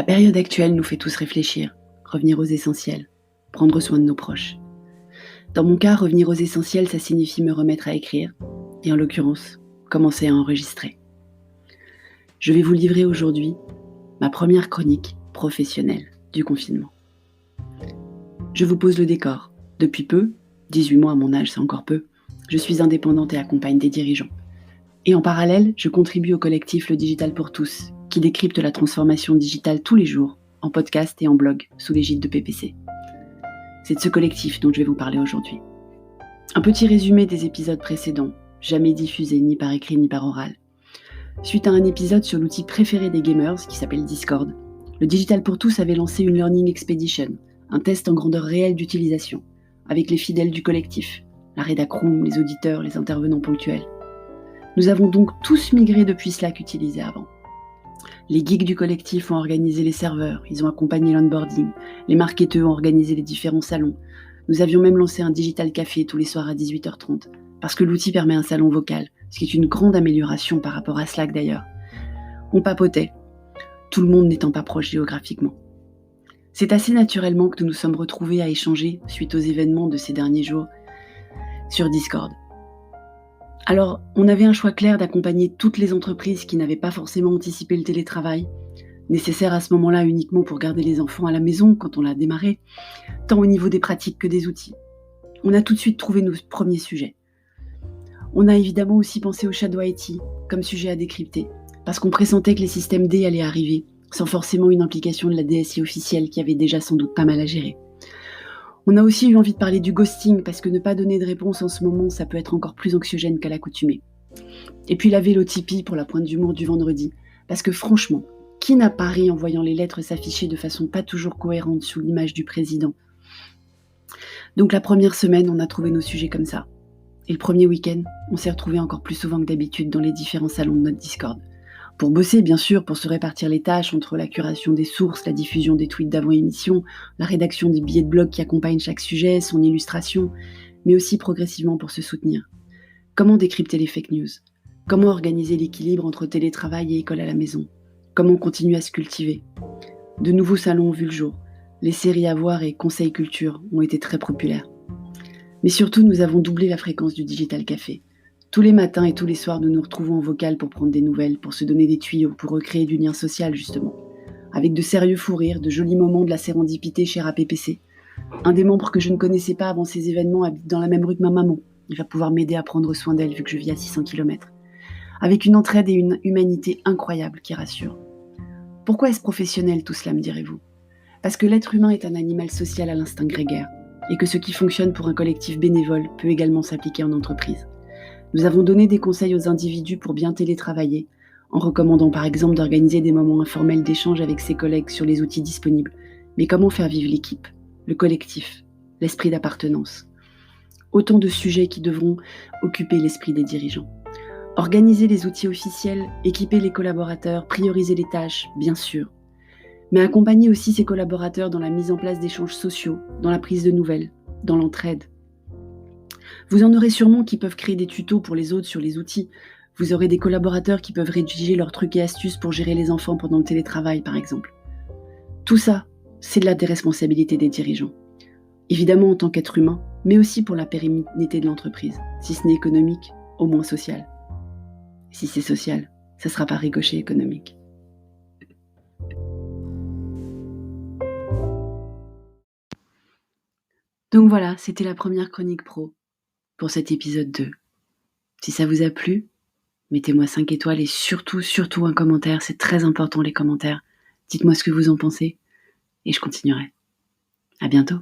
période actuelle nous fait tous réfléchir, revenir aux essentiels, prendre soin de nos proches. Dans mon cas, revenir aux essentiels, ça signifie me remettre à écrire, et en l'occurrence, commencer à enregistrer. Je vais vous livrer aujourd'hui ma première chronique professionnelle du confinement. Je vous pose le décor. Depuis peu, 18 mois à mon âge, c'est encore peu, je suis indépendante et accompagne des dirigeants. Et en parallèle, je contribue au collectif Le Digital pour tous, qui décrypte la transformation digitale tous les jours, en podcast et en blog, sous l'égide de PPC. C'est de ce collectif dont je vais vous parler aujourd'hui. Un petit résumé des épisodes précédents, jamais diffusés ni par écrit ni par oral. Suite à un épisode sur l'outil préféré des gamers, qui s'appelle Discord, Le Digital pour tous avait lancé une Learning Expedition, un test en grandeur réelle d'utilisation, avec les fidèles du collectif, la rédac-room, les auditeurs, les intervenants ponctuels. Nous avons donc tous migré depuis Slack utilisé avant. Les geeks du collectif ont organisé les serveurs, ils ont accompagné l'onboarding, les marketeurs ont organisé les différents salons. Nous avions même lancé un digital café tous les soirs à 18h30, parce que l'outil permet un salon vocal, ce qui est une grande amélioration par rapport à Slack d'ailleurs. On papotait, tout le monde n'étant pas proche géographiquement. C'est assez naturellement que nous nous sommes retrouvés à échanger, suite aux événements de ces derniers jours, sur Discord. Alors, on avait un choix clair d'accompagner toutes les entreprises qui n'avaient pas forcément anticipé le télétravail, nécessaire à ce moment-là uniquement pour garder les enfants à la maison quand on l'a démarré, tant au niveau des pratiques que des outils. On a tout de suite trouvé nos premiers sujets. On a évidemment aussi pensé au Shadow IT comme sujet à décrypter, parce qu'on pressentait que les systèmes D allaient arriver, sans forcément une implication de la DSI officielle qui avait déjà sans doute pas mal à gérer. On a aussi eu envie de parler du ghosting, parce que ne pas donner de réponse en ce moment, ça peut être encore plus anxiogène qu'à l'accoutumée. Et puis la vélotipie pour la pointe d'humour du vendredi, parce que franchement, qui n'a pas ri en voyant les lettres s'afficher de façon pas toujours cohérente sous l'image du président? Donc la première semaine, on a trouvé nos sujets comme ça. Et le premier week-end, on s'est retrouvés encore plus souvent que d'habitude dans les différents salons de notre Discord. Pour bosser, bien sûr, pour se répartir les tâches entre la curation des sources, la diffusion des tweets d'avant-émission, la rédaction des billets de blog qui accompagnent chaque sujet, son illustration, mais aussi progressivement pour se soutenir. Comment décrypter les fake news? Comment organiser l'équilibre entre télétravail et école à la maison? Comment continuer à se cultiver? De nouveaux salons ont vu le jour. Les séries à voir et conseils culture ont été très populaires. Mais surtout, nous avons doublé la fréquence du Digital Café. Tous les matins et tous les soirs, nous nous retrouvons en vocal pour prendre des nouvelles, pour se donner des tuyaux, pour recréer du lien social justement. Avec de sérieux fous rires, de jolis moments de la sérendipité chère à PPC. Un des membres que je ne connaissais pas avant ces événements habite dans la même rue que ma maman. Il va pouvoir m'aider à prendre soin d'elle vu que je vis à 600 km. Avec une entraide et une humanité incroyables qui rassurent. Pourquoi est-ce professionnel tout cela, me direz-vous? Parce que l'être humain est un animal social à l'instinct grégaire, et que ce qui fonctionne pour un collectif bénévole peut également s'appliquer en entreprise. Nous avons donné des conseils aux individus pour bien télétravailler, en recommandant par exemple d'organiser des moments informels d'échange avec ses collègues sur les outils disponibles. Mais comment faire vivre l'équipe, le collectif, l'esprit d'appartenance? Autant de sujets qui devront occuper l'esprit des dirigeants. Organiser les outils officiels, équiper les collaborateurs, prioriser les tâches, bien sûr. Mais accompagner aussi ses collaborateurs dans la mise en place d'échanges sociaux, dans la prise de nouvelles, dans l'entraide. Vous en aurez sûrement qui peuvent créer des tutos pour les autres sur les outils. Vous aurez des collaborateurs qui peuvent rédiger leurs trucs et astuces pour gérer les enfants pendant le télétravail, par exemple. Tout ça, c'est de la déresponsabilité des dirigeants. Évidemment en tant qu'être humain, mais aussi pour la pérennité de l'entreprise. Si ce n'est économique, au moins social. Si c'est social, ça sera par ricochet économique. Donc voilà, c'était la première chronique pro pour cet épisode 2. Si ça vous a plu, mettez-moi 5 étoiles et surtout un commentaire. C'est très important les commentaires. Dites-moi ce que vous en pensez et je continuerai. À bientôt.